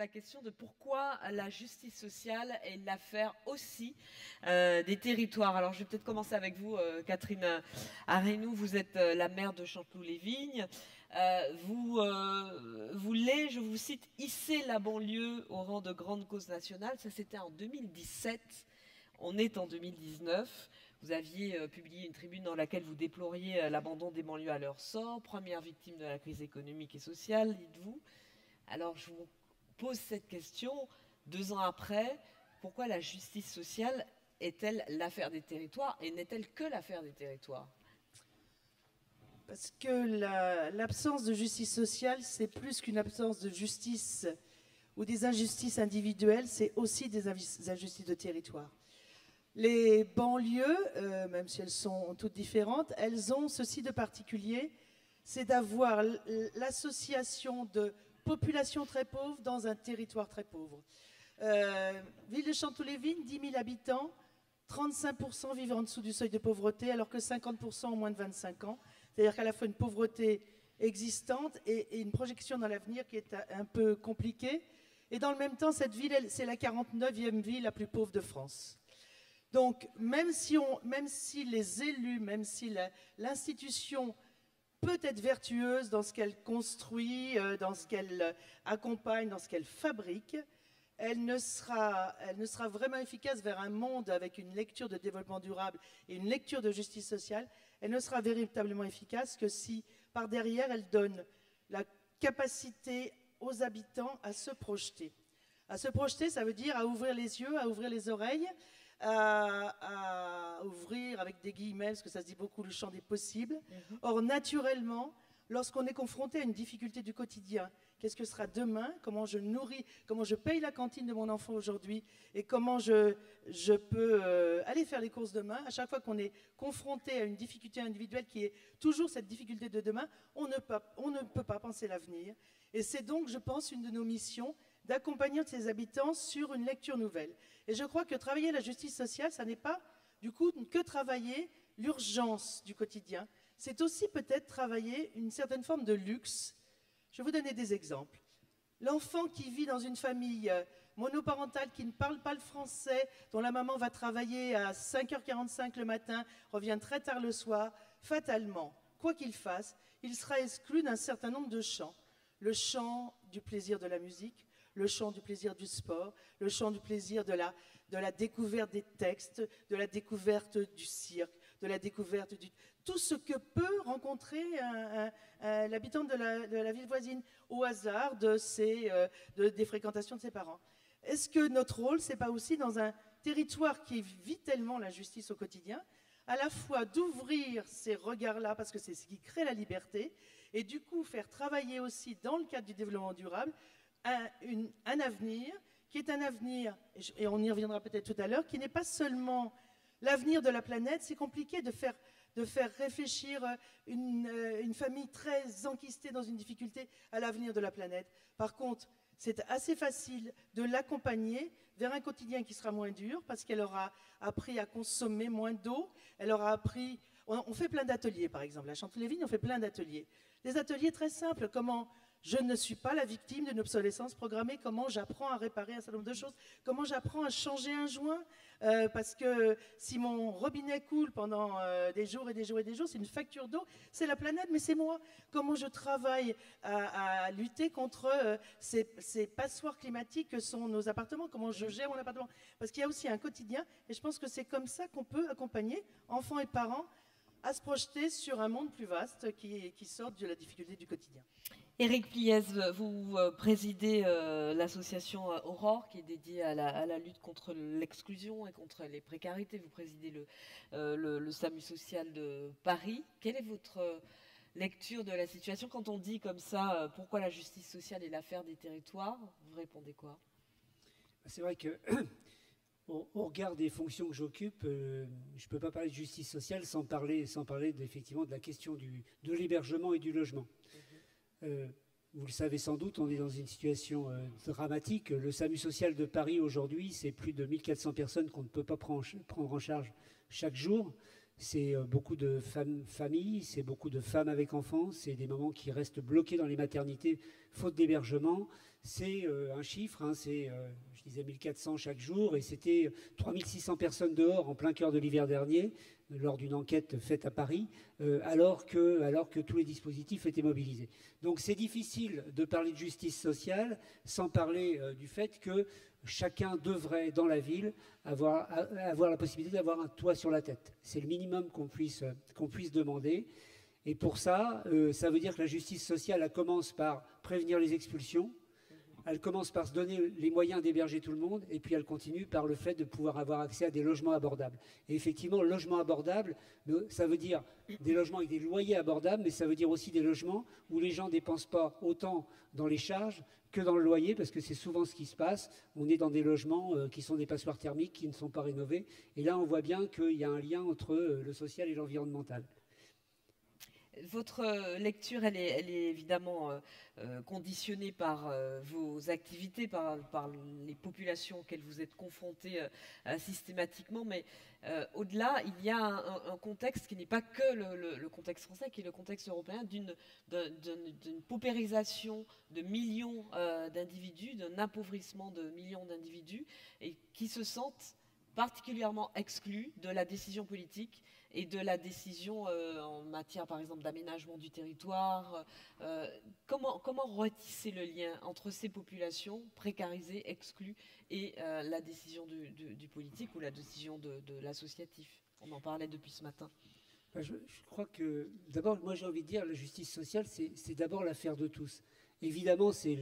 la question de pourquoi la justice sociale est l'affaire aussi des territoires. Alors, je vais peut-être commencer avec vous, Catherine Arenou. Vous êtes la maire de Chanteloup-les-Vignes. Vous voulez, je vous cite, hisser la banlieue au rang de grande cause nationale. Ça, c'était en 2017. On est en 2019. Vous aviez publié une tribune dans laquelle vous déploriez l'abandon des banlieues à leur sort, première victime de la crise économique et sociale, dites-vous. Alors je vous pose cette question, 2 ans après, pourquoi la justice sociale est-elle l'affaire des territoires et n'est-elle que l'affaire des territoires? Parce que l'absence de justice sociale, c'est plus qu'une absence de justice ou des injustices individuelles, c'est aussi des injustices de territoire. Les banlieues, même si elles sont toutes différentes, elles ont ceci de particulier, c'est d'avoir l'association de populations très pauvres dans un territoire très pauvre. Ville de Chanteloup-les-Vignes, 10 000 habitants, 35% vivent en dessous du seuil de pauvreté, alors que 50% ont moins de 25 ans. C'est-à-dire qu'à la fois une pauvreté existante et une projection dans l'avenir qui est un peu compliquée. Et dans le même temps, cette ville, c'est la 49e ville la plus pauvre de France. Donc, même si les élus, même si l'institution peut être vertueuse dans ce qu'elle construit, dans ce qu'elle accompagne, dans ce qu'elle fabrique, elle ne sera vraiment efficace vers un monde avec une lecture de développement durable et une lecture de justice sociale. Elle ne sera véritablement efficace que si, par derrière, elle donne la capacité aux habitants à se projeter. À se projeter, ça veut dire à ouvrir les yeux, à ouvrir les oreilles, à ouvrir avec des guillemets, parce que ça se dit beaucoup, le champ des possibles. Or, naturellement, lorsqu'on est confronté à une difficulté du quotidien, qu'est-ce que sera demain? Comment je nourris, comment je paye la cantine de mon enfant aujourd'hui et comment je peux aller faire les courses demain? À chaque fois qu'on est confronté à une difficulté individuelle qui est toujours cette difficulté de demain, on ne peut pas penser l'avenir. Et c'est donc, je pense, une de nos missions d'accompagner ses habitants sur une lecture nouvelle. Et je crois que travailler la justice sociale, ça n'est pas, du coup, que travailler l'urgence du quotidien. C'est aussi peut-être travailler une certaine forme de luxe. Je vais vous donner des exemples. L'enfant qui vit dans une famille monoparentale qui ne parle pas le français, dont la maman va travailler à 5h45 le matin, revient très tard le soir, fatalement, quoi qu'il fasse, il sera exclu d'un certain nombre de champs. Le champ du plaisir de la musique, le champ du plaisir du sport, le champ du plaisir de la découverte des textes, de la découverte du cirque, de la découverte du... Tout ce que peut rencontrer l'habitant de la ville voisine au hasard des fréquentations de ses parents. Est-ce que notre rôle, c'est pas aussi dans un territoire qui vit tellement la justice au quotidien, à la fois d'ouvrir ces regards-là, parce que c'est ce qui crée la liberté, et du coup faire travailler aussi dans le cadre du développement durable un avenir qui est un avenir, et on y reviendra peut-être tout à l'heure, qui n'est pas seulement l'avenir de la planète. C'est compliqué de faire réfléchir une famille très enquistée dans une difficulté à l'avenir de la planète. Par contre, c'est assez facile de l'accompagner vers un quotidien qui sera moins dur parce qu'elle aura appris à consommer moins d'eau, elle aura appris... On fait plein d'ateliers, par exemple. À Chanteloup-les-Vignes, on fait plein d'ateliers. Des ateliers très simples, comment je ne suis pas la victime d'une obsolescence programmée, comment j'apprends à réparer un certain nombre de choses, comment j'apprends à changer un joint, parce que si mon robinet coule pendant des jours et des jours et des jours, c'est une facture d'eau, c'est la planète, mais c'est moi. Comment je travaille à lutter contre ces passoires climatiques que sont nos appartements, comment je gère mon appartement. Parce qu'il y a aussi un quotidien, et je pense que c'est comme ça qu'on peut accompagner enfants et parents à se projeter sur un monde plus vaste qui sort de la difficulté du quotidien. Éric Pliez, vous présidez l'association Aurore, qui est dédiée à la lutte contre l'exclusion et contre les précarités. Vous présidez le SAMU social de Paris. Quelle est votre lecture de la situation quand on dit comme ça pourquoi la justice sociale est l'affaire des territoires? Vous répondez quoi? C'est vrai que au regard des fonctions que j'occupe, je ne peux pas parler de justice sociale sans parler effectivement de la question de l'hébergement et du logement. Vous le savez sans doute, on est dans une situation dramatique. Le SAMU social de Paris aujourd'hui, c'est plus de 1400 personnes qu'on ne peut pas prendre en charge chaque jour. C'est beaucoup de familles, c'est beaucoup de femmes avec enfants, c'est des mamans qui restent bloquées dans les maternités faute d'hébergement. C'est un chiffre, hein, je disais 1400 chaque jour, et c'était 3600 personnes dehors en plein cœur de l'hiver dernier, lors d'une enquête faite à Paris, alors que tous les dispositifs étaient mobilisés. Donc c'est difficile de parler de justice sociale sans parler du fait que chacun devrait, dans la ville, avoir la possibilité d'avoir un toit sur la tête. C'est le minimum qu'on puisse demander. Et pour ça, ça veut dire que la justice sociale, elle commence par prévenir les expulsions, elle commence par se donner les moyens d'héberger tout le monde, et puis elle continue par le fait de pouvoir avoir accès à des logements abordables. Et effectivement, logement abordable, ça veut dire des logements avec des loyers abordables, mais ça veut dire aussi des logements où les gens ne dépensent pas autant dans les charges que dans le loyer, parce que c'est souvent ce qui se passe. On est dans des logements qui sont des passoires thermiques, qui ne sont pas rénovés. Et là, on voit bien qu'il y a un lien entre le social et l'environnemental. Votre lecture, elle est évidemment conditionnée par vos activités, par les populations auxquelles vous êtes confrontés systématiquement, mais au-delà, il y a un contexte qui n'est pas que le contexte français, qui est le contexte européen, d'une paupérisation de millions d'individus, d'un appauvrissement de millions d'individus, et qui se sentent particulièrement exclus de la décision politique et de la décision en matière, par exemple, d'aménagement du territoire. Comment retisser le lien entre ces populations précarisées, exclues, et la décision du politique ou la décision de l'associatif? On en parlait depuis ce matin. Je crois que, d'abord, moi j'ai envie de dire, la justice sociale, c'est d'abord l'affaire de tous. Évidemment, c'est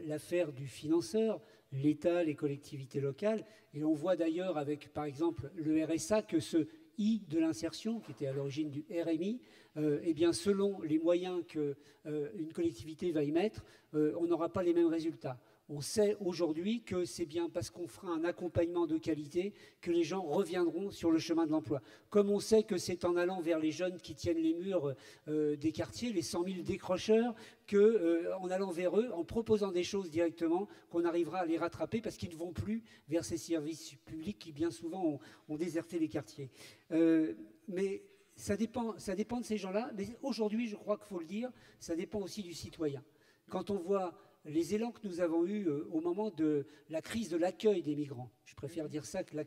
l'affaire du financeur, l'État, les collectivités locales. Et on voit d'ailleurs avec, par exemple, le RSA, que ce I de l'insertion, qui était à l'origine du RMI, eh bien, selon les moyens qu'une collectivité va y mettre, on n'aura pas les mêmes résultats. On sait aujourd'hui que c'est bien parce qu'on fera un accompagnement de qualité que les gens reviendront sur le chemin de l'emploi. Comme on sait que c'est en allant vers les jeunes qui tiennent les murs des quartiers, les 100 000 décrocheurs, qu'en allant vers eux, en proposant des choses directement, qu'on arrivera à les rattraper parce qu'ils ne vont plus vers ces services publics qui bien souvent ont déserté les quartiers. Mais ça dépend de ces gens-là. Mais aujourd'hui, je crois qu'il faut le dire, ça dépend aussi du citoyen. Quand on voit les élans que nous avons eus au moment de la crise de l'accueil des migrants, je préfère dire ça que la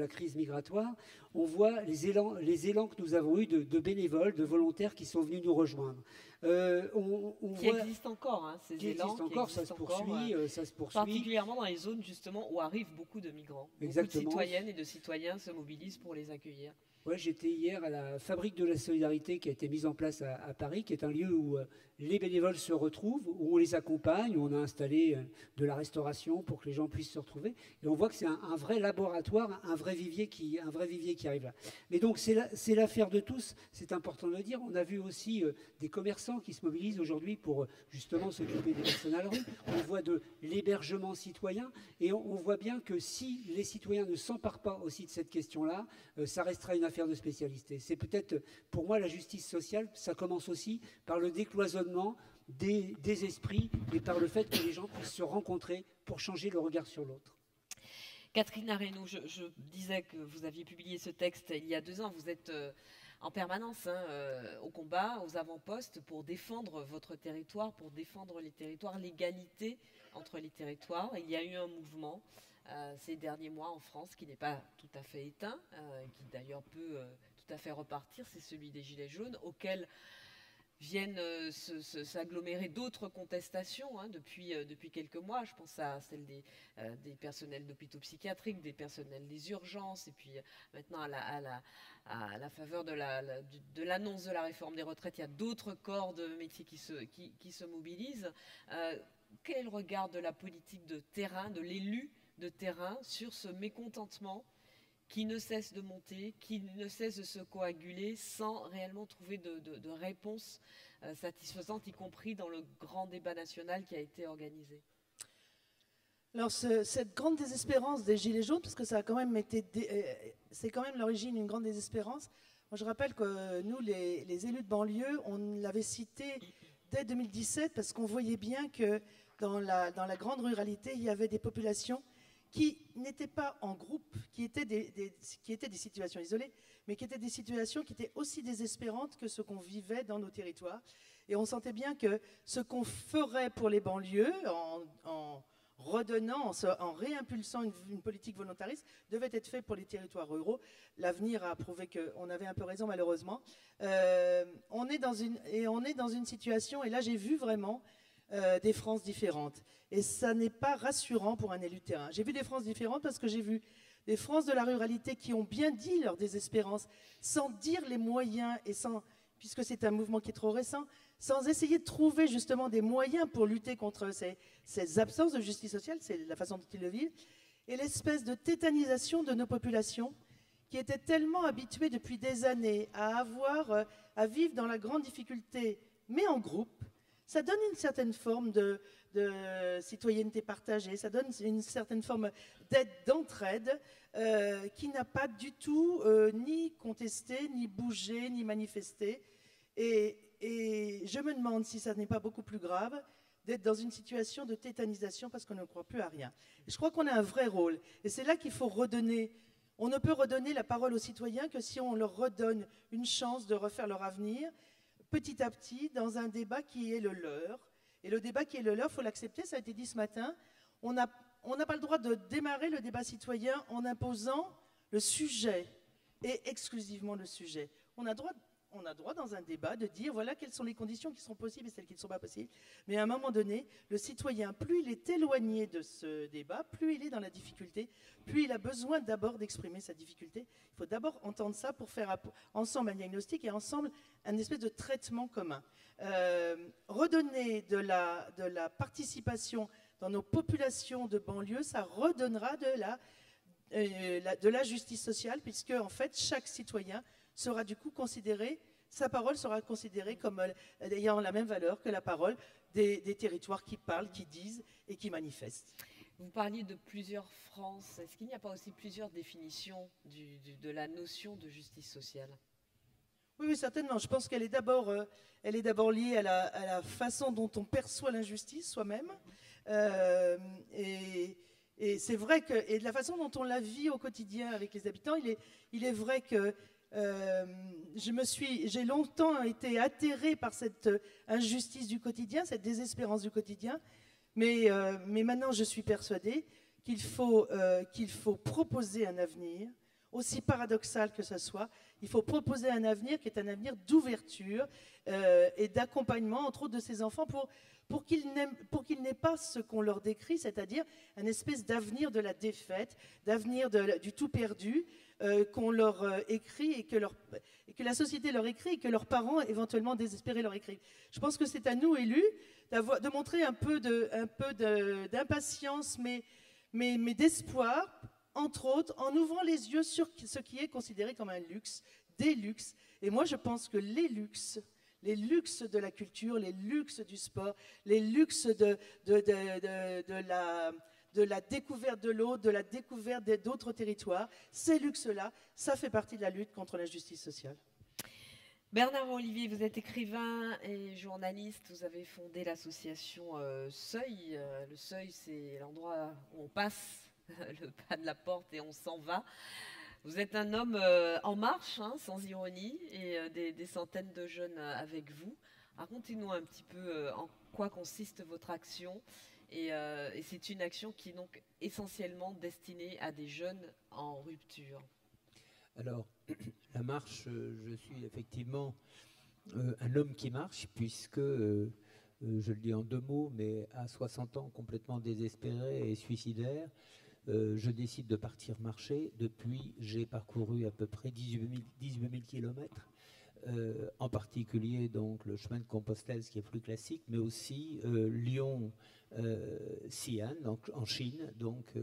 crise migratoire, on voit les élans que nous avons eus de bénévoles, de volontaires qui sont venus nous rejoindre. Qui existent encore, hein, ces élans. Ça se poursuit. Particulièrement dans les zones justement où arrivent beaucoup de migrants. Exactement. Beaucoup de citoyennes et de citoyens se mobilisent pour les accueillir. Ouais, j'étais hier à la Fabrique de la Solidarité qui a été mise en place à Paris, qui est un lieu où les bénévoles se retrouvent, où on les accompagne, où on a installé de la restauration pour que les gens puissent se retrouver. Et on voit que c'est un vrai laboratoire, un vrai vivier qui arrive là. Mais donc c'est l'affaire de tous, c'est important de le dire. On a vu aussi des commerçants qui se mobilisent aujourd'hui pour justement s'occuper des personnes à la rue. On voit de l'hébergement citoyen et on voit bien que si les citoyens ne s'emparent pas aussi de cette question-là, ça restera une affaire de spécialité. C'est peut-être, pour moi, la justice sociale, ça commence aussi par le décloisonnement des esprits et par le fait que les gens puissent se rencontrer pour changer le regard sur l'autre. Catherine Arenou, je disais que vous aviez publié ce texte il y a 2 ans. Vous êtes en permanence au combat, aux avant-postes pour défendre votre territoire, pour défendre les territoires, l'égalité entre les territoires. Il y a eu un mouvement ces derniers mois en France qui n'est pas tout à fait éteint, qui d'ailleurs peut tout à fait repartir, c'est celui des Gilets jaunes, auquel viennent s'agglomérer d'autres contestations depuis quelques mois. Je pense à celle des personnels d'hôpitaux psychiatriques, des personnels des urgences, et puis maintenant à la faveur de l'annonce de la réforme des retraites, il y a d'autres corps de métiers qui se mobilisent. Quel est le regard de la politique de terrain, de l'élu de terrain sur ce mécontentement qui ne cesse de monter, qui ne cesse de se coaguler sans réellement trouver de réponse satisfaisante, y compris dans le grand débat national qui a été organisé? Alors cette grande désespérance des Gilets jaunes, parce que ça a quand même été, c'est quand même l'origine d'une grande désespérance. Moi, je rappelle que nous, les élus de banlieue, on l'avait cité dès 2017 parce qu'on voyait bien que dans la grande ruralité, il y avait des populations qui n'étaient pas en groupe, qui étaient des situations isolées, mais qui étaient des situations qui étaient aussi désespérantes que ce qu'on vivait dans nos territoires. Et on sentait bien que ce qu'on ferait pour les banlieues, en redonnant, en réimpulsant une politique volontariste, devait être fait pour les territoires ruraux. L'avenir a prouvé qu'on avait un peu raison, malheureusement. On est dans une situation, et là j'ai vu vraiment des Frances différentes. Et ça n'est pas rassurant pour un élu de terrain. J'ai vu des Frances différentes parce que j'ai vu des Frances de la ruralité qui ont bien dit leur désespérance, sans dire les moyens, et sans, puisque c'est un mouvement qui est trop récent, sans essayer de trouver justement des moyens pour lutter contre ces absences de justice sociale, c'est la façon dont ils le vivent, et l'espèce de tétanisation de nos populations qui étaient tellement habituées depuis des années à vivre dans la grande difficulté, mais en groupe. Ça donne une certaine forme de citoyenneté partagée, ça donne une certaine forme d'aide, d'entraide, qui n'a pas du tout ni contesté, ni bougé, ni manifesté. Et je me demande si ça n'est pas beaucoup plus grave d'être dans une situation de tétanisation parce qu'on ne croit plus à rien. Et je crois qu'on a un vrai rôle. Et c'est là qu'il faut redonner. On ne peut redonner la parole aux citoyens que si on leur redonne une chance de refaire leur avenir, petit à petit, dans un débat qui est le leur. Et le débat qui est le leur, il faut l'accepter, ça a été dit ce matin. On n'a pas le droit de démarrer le débat citoyen en imposant le sujet, et exclusivement le sujet. On a droit dans un débat de dire voilà quelles sont les conditions qui sont possibles et celles qui ne sont pas possibles. Mais à un moment donné, le citoyen, plus il est éloigné de ce débat, plus il est dans la difficulté, plus il a besoin d'abord d'exprimer sa difficulté. Il faut d'abord entendre ça pour faire ensemble un diagnostic et ensemble un espèce de traitement commun. Redonner de la participation dans nos populations de banlieue, ça redonnera de la justice sociale, puisque en fait chaque citoyen sera du coup considéré, sa parole sera considérée comme ayant la même valeur que la parole des territoires qui parlent, qui disent et qui manifestent. Vous parliez de plusieurs France. Est-ce qu'il n'y a pas aussi plusieurs définitions de la notion de justice sociale ? Oui, certainement. Je pense qu'elle est d'abord liée à la façon dont on perçoit l'injustice soi-même. Et c'est vrai que, et de la façon dont on la vit au quotidien avec les habitants, il est vrai que j'ai longtemps été atterrée par cette injustice du quotidien, cette désespérance du quotidien, mais maintenant je suis persuadée qu'il faut proposer un avenir, aussi paradoxal que ce soit. Il faut proposer un avenir qui est un avenir d'ouverture et d'accompagnement, entre autres, de ces enfants pour qu'ils n'aient pas ce qu'on leur décrit, c'est-à-dire un espèce d'avenir de la défaite, d'avenir du tout perdu, qu'on leur écrit et que la société leur écrit et que leurs parents, éventuellement désespérés, leur écrivent. Je pense que c'est à nous, élus, de montrer un peu d'impatience, mais d'espoir, entre autres, en ouvrant les yeux sur ce qui est considéré comme un luxe, des luxes. Et moi, je pense que les luxes de la culture, les luxes du sport, les luxes de la découverte de l'autre, de la découverte d'autres territoires, ces luxes-là, ça fait partie de la lutte contre l'injustice sociale. Bernard Olivier, vous êtes écrivain et journaliste, vous avez fondé l'association Seuil. Le Seuil, c'est l'endroit où on passe le pas de la porte et on s'en va. Vous êtes un homme en marche, hein, sans ironie, et des centaines de jeunes avec vous. Racontez-nous un petit peu en quoi consiste votre action. Et c'est une action qui est donc essentiellement destinée à des jeunes en rupture. Alors, la marche, je suis effectivement un homme qui marche, puisque, je le dis en deux mots, mais à 60 ans, complètement désespéré et suicidaire, je décide de partir marcher. Depuis, j'ai parcouru à peu près 18 000 kilomètres, en particulier donc, le chemin de Compostelle, ce qui est plus classique, mais aussi Lyon-Xi'an, donc en Chine, donc,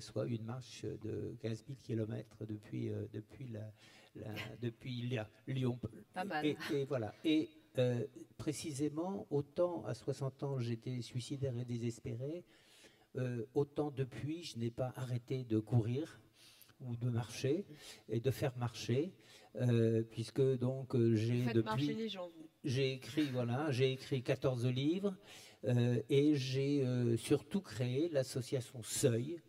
soit une marche de 15 000 kilomètres depuis Lyon. Pas mal. Et voilà. Et précisément, autant à 60 ans, j'étais suicidaire et désespéré, autant depuis, je n'ai pas arrêté de courir ou de marcher et de faire marcher, puisque donc marcher les gens, vous. J'ai écrit 14 livres et j'ai surtout créé l'association Seuil,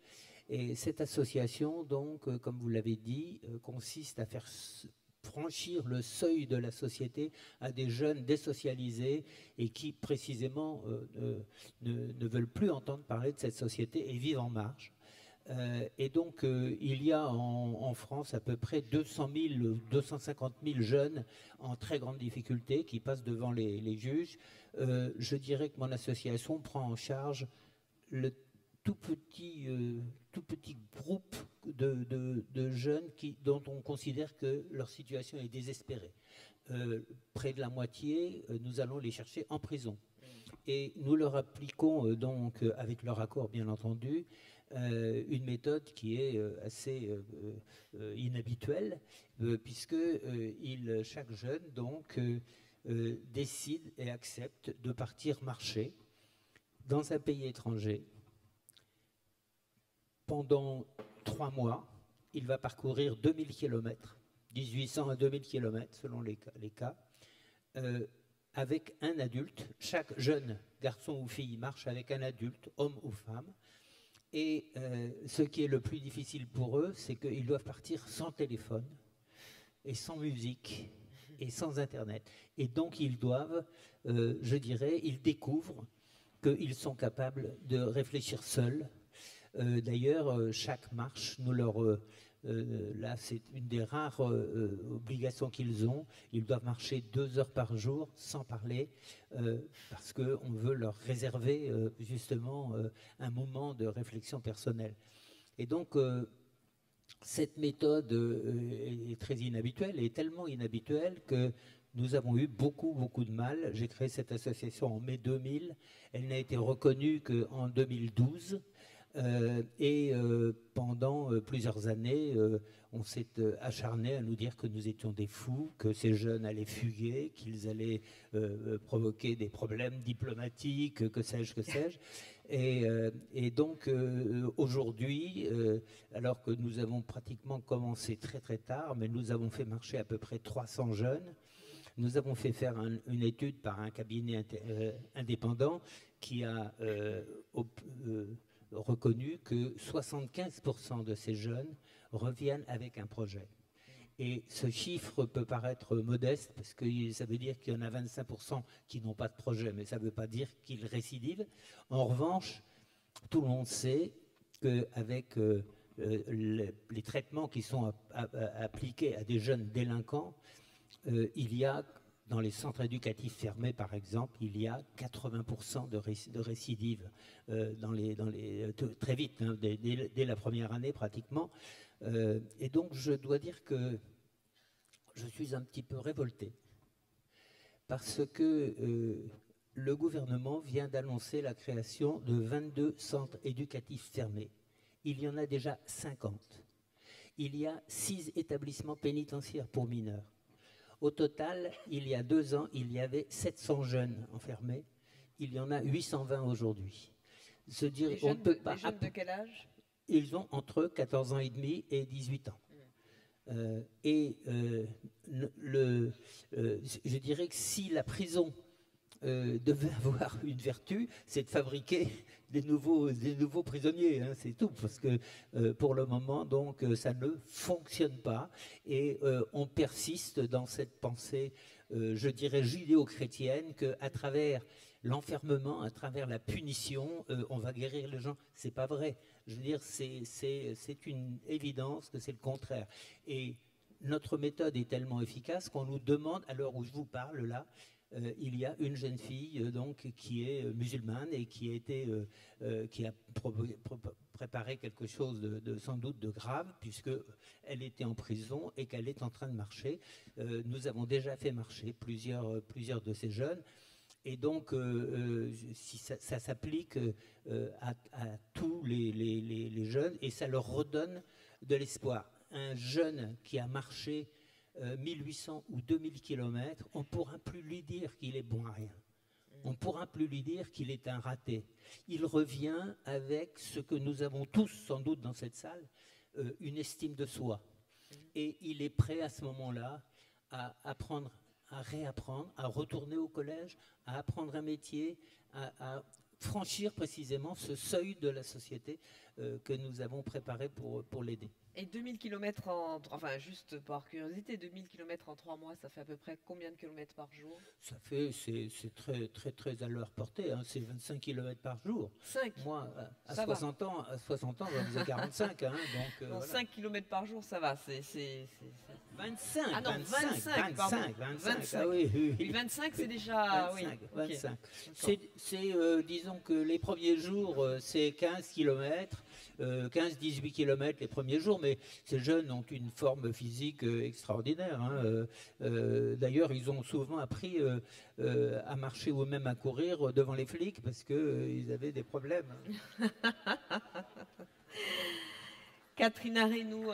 Et cette association, donc, comme vous l'avez dit, consiste à faire franchir le seuil de la société à des jeunes désocialisés et qui, précisément, ne veulent plus entendre parler de cette société et vivent en marge. Et donc, il y a en France à peu près 200 000, 250 000 jeunes en très grande difficulté qui passent devant les juges. Je dirais que mon association prend en charge le tout petit groupe de jeunes dont on considère que leur situation est désespérée. Près de la moitié, nous allons les chercher en prison. Et nous leur appliquons donc, avec leur accord bien entendu, une méthode qui est assez inhabituelle, puisque chaque jeune donc, décide et accepte de partir marcher dans un pays étranger. Pendant 3 mois, il va parcourir 2000 km, 1800 à 2000 km selon les cas, avec un adulte. Chaque jeune garçon ou fille marche avec un adulte, homme ou femme. Et ce qui est le plus difficile pour eux, c'est qu'ils doivent partir sans téléphone et sans musique et sans Internet. Et donc ils doivent, je dirais, ils découvrent qu'ils sont capables de réfléchir seuls. D'ailleurs, chaque marche, nous leur... là, c'est une des rares obligations qu'ils ont. Ils doivent marcher 2 heures par jour sans parler parce qu'on veut leur réserver justement un moment de réflexion personnelle. Et donc, cette méthode est très inhabituelle, et tellement inhabituelle que nous avons eu beaucoup de mal. J'ai créé cette association en mai 2000. Elle n'a été reconnue qu'en 2012. Et pendant plusieurs années, on s'est acharné à nous dire que nous étions des fous, que ces jeunes allaient fuguer, qu'ils allaient provoquer des problèmes diplomatiques, que sais-je. Et donc aujourd'hui, alors que nous avons pratiquement commencé très tard, mais nous avons fait marcher à peu près 300 jeunes, nous avons fait faire une étude par un cabinet indépendant qui a reconnu que 75% de ces jeunes reviennent avec un projet. Et ce chiffre peut paraître modeste parce que ça veut dire qu'il y en a 25% qui n'ont pas de projet, mais ça ne veut pas dire qu'ils récidivent. En revanche, tout le monde sait qu'avec les traitements qui sont appliqués à des jeunes délinquants, il y a, dans les centres éducatifs fermés, par exemple, il y a 80% de récidives très vite, hein, dès la première année pratiquement. Et donc, je dois dire que je suis un petit peu révolté parce que le gouvernement vient d'annoncer la création de 22 centres éducatifs fermés. Il y en a déjà 50. Il y a 6 établissements pénitentiaires pour mineurs. Au total, il y a 2 ans, il y avait 700 jeunes enfermés. Il y en a 820 aujourd'hui. Les jeunes de quel âge? Ils ont entre 14 ans et demi et 18 ans. Je dirais que si la prison devait avoir une vertu, c'est de fabriquer des nouveaux prisonniers, hein, c'est tout, parce que pour le moment, donc, ça ne fonctionne pas, et on persiste dans cette pensée, je dirais, judéo-chrétienne, qu'à travers l'enfermement, à travers la punition, on va guérir les gens. C'est pas vrai. Je veux dire, c'est une évidence que c'est le contraire. Et notre méthode est tellement efficace qu'on nous demande, à l'heure où je vous parle là, il y a une jeune fille donc, qui est musulmane et qui a préparé quelque chose sans doute de grave, puisqu'elle était en prison et qu'elle est en train de marcher. Nous avons déjà fait marcher plusieurs de ces jeunes. Et donc, si ça s'applique à tous les jeunes, et ça leur redonne de l'espoir. Un jeune qui a marché 1800 ou 2000 km, on ne pourra plus lui dire qu'il est bon à rien. On ne pourra plus lui dire qu'il est un raté. Il revient avec ce que nous avons tous, sans doute, dans cette salle, une estime de soi. Et il est prêt à ce moment-là à apprendre, à réapprendre, à retourner au collège, à apprendre un métier, à franchir précisément ce seuil de la société que nous avons préparé pour l'aider. Et 2000 km enfin juste par curiosité, 2000 km en 3 mois, ça fait à peu près combien de kilomètres par jour? Ça fait, c'est très, très, très à leur portée, hein, c'est 25 km par jour. 5. Moi, à Ça 60 ans, j'en faisais 45, hein, donc Non, voilà. 5 km par jour, ça va, c'est... 25, Ah non, 25, pardon. 25, ah oui, oui, Oui, oui. 25, c'est déjà... 25, oui, 25. D'accord. Disons que les premiers jours, c'est 15 km, 15-18 km les premiers jours, mais ces jeunes ont une forme physique extraordinaire, hein. D'ailleurs, ils ont souvent appris à marcher ou même à courir devant les flics parce qu'ils avaient des problèmes. Catherine Arenou,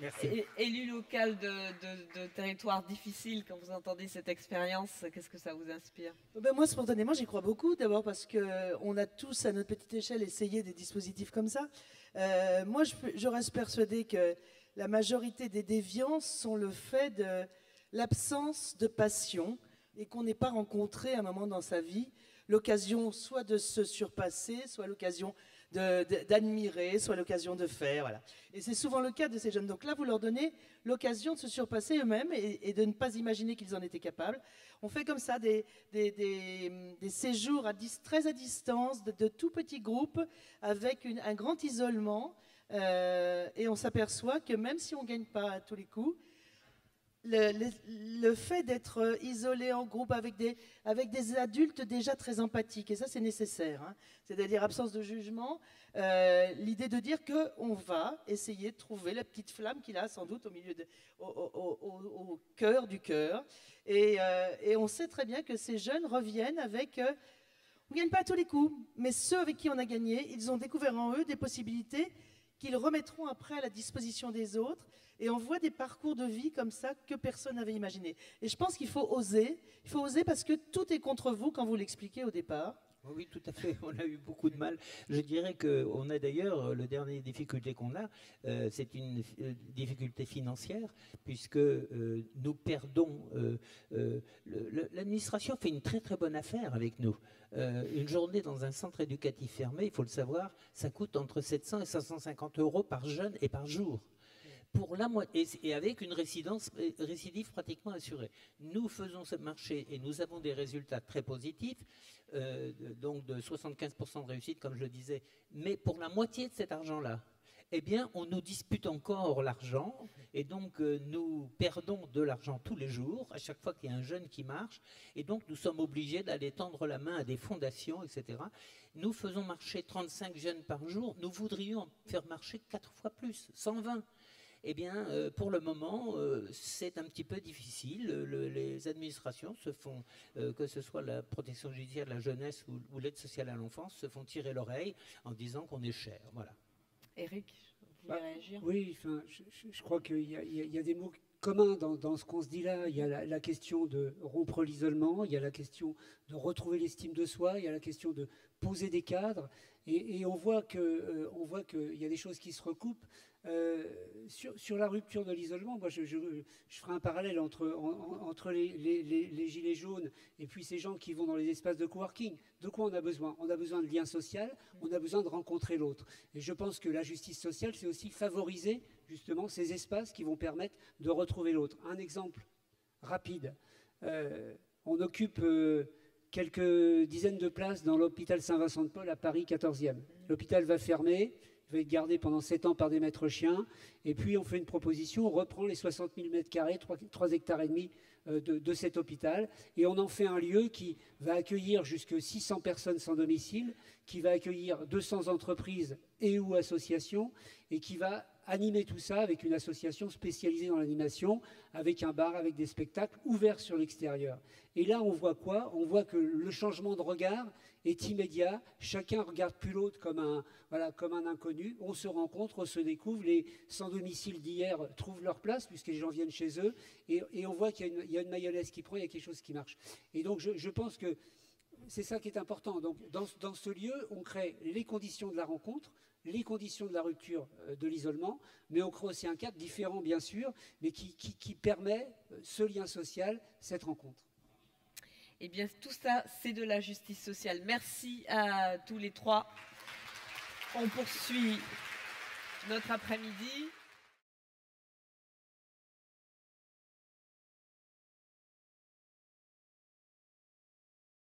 Merci. élu local de territoire difficile, quand vous entendez cette expérience, qu'est-ce que ça vous inspire? Ben moi, spontanément, j'y crois beaucoup. D'abord parce qu'on a tous, à notre petite échelle, essayé des dispositifs comme ça. Moi, je reste persuadée que la majorité des déviances sont le fait de l'absence de passion et qu'on n'ait pas rencontré à un moment dans sa vie l'occasion soit de se surpasser, soit l'occasion d'admirer, soit l'occasion de faire. Voilà. Et c'est souvent le cas de ces jeunes. Donc là, vous leur donnez l'occasion de se surpasser eux-mêmes et de ne pas imaginer qu'ils en étaient capables. On fait comme ça des séjours très à distance, de tout petits groupes, avec un grand isolement. Et on s'aperçoit que même si on ne gagne pas à tous les coups, le fait d'être isolé en groupe avec des adultes déjà très empathiques, et ça c'est nécessaire, hein, c'est-à-dire absence de jugement, l'idée de dire qu'on va essayer de trouver la petite flamme qu'il a sans doute au cœur du cœur, et on sait très bien que ces jeunes reviennent avec... on ne gagne pas à tous les coups, mais ceux avec qui on a gagné, ils ont découvert en eux des possibilités qu'ils remettront après à la disposition des autres. Et on voit des parcours de vie comme ça que personne n'avait imaginé. Et je pense qu'il faut oser. Il faut oser parce que tout est contre vous quand vous l'expliquez au départ. Oui, tout à fait. On a eu beaucoup de mal. Je dirais qu'on a d'ailleurs, la dernière difficulté qu'on a, c'est une difficulté financière, puisque nous perdons... l'administration fait une très très bonne affaire avec nous. Une journée dans un centre éducatif fermé, il faut le savoir, ça coûte entre 700 et 550 euros par jeune et par jour. Pour la moitié, et avec une récidive pratiquement assurée. Nous faisons ce marché et nous avons des résultats très positifs, donc de 75% de réussite, comme je le disais, mais pour la moitié de cet argent-là, eh bien, on nous dispute encore l'argent, et donc nous perdons de l'argent tous les jours, à chaque fois qu'il y a un jeune qui marche, et donc nous sommes obligés d'aller tendre la main à des fondations, etc. Nous faisons marcher 35 jeunes par jour, nous voudrions en faire marcher 4 fois plus, 120. Eh bien, pour le moment, c'est un petit peu difficile. Les administrations se font, que ce soit la protection judiciaire de la jeunesse ou l'aide sociale à l'enfance, se font tirer l'oreille en disant qu'on est cher. Voilà. Éric, vous voulez réagir? Oui, enfin, je crois qu'il y a des mots communs dans ce qu'on se dit là. Il y a la question de rompre l'isolement, il y a la question de retrouver l'estime de soi, il y a la question de poser des cadres. Et on voit qu'il y a des choses qui se recoupent. Sur la rupture de l'isolement, moi je ferai un parallèle entre les gilets jaunes et puis ces gens qui vont dans les espaces de coworking. De quoi on a besoin? On a besoin de lien social, on a besoin de rencontrer l'autre. Et je pense que la justice sociale, c'est aussi favoriser justement ces espaces qui vont permettre de retrouver l'autre. Un exemple rapide, on occupe quelques dizaines de places dans l'hôpital Saint-Vincent-de-Paul à Paris 14e. L'hôpital va fermer. Il va être gardé pendant 7 ans par des maîtres chiens. Et puis, on fait une proposition, on reprend les 60 000 m², 3 hectares et demi de cet hôpital. Et on en fait un lieu qui va accueillir jusque 600 personnes sans domicile, qui va accueillir 200 entreprises et ou associations, et qui va animer tout ça avec une association spécialisée dans l'animation, avec un bar, avec des spectacles ouverts sur l'extérieur. Et là, on voit quoi? On voit que le changement de regard est immédiat. Chacun ne regarde plus l'autre comme un inconnu. On se rencontre, on se découvre. Les sans-domicile d'hier trouvent leur place puisque les gens viennent chez eux. Et on voit qu'il y a une mayonnaise qui prend, il y a quelque chose qui marche. Et donc, je pense que c'est ça qui est important. Donc, dans ce lieu, on crée les conditions de la rencontre, les conditions de la rupture de l'isolement, mais on crée aussi un cadre différent, bien sûr, mais qui permet ce lien social, cette rencontre. Eh bien, tout ça, c'est de la justice sociale. Merci à tous les trois. On poursuit notre après-midi.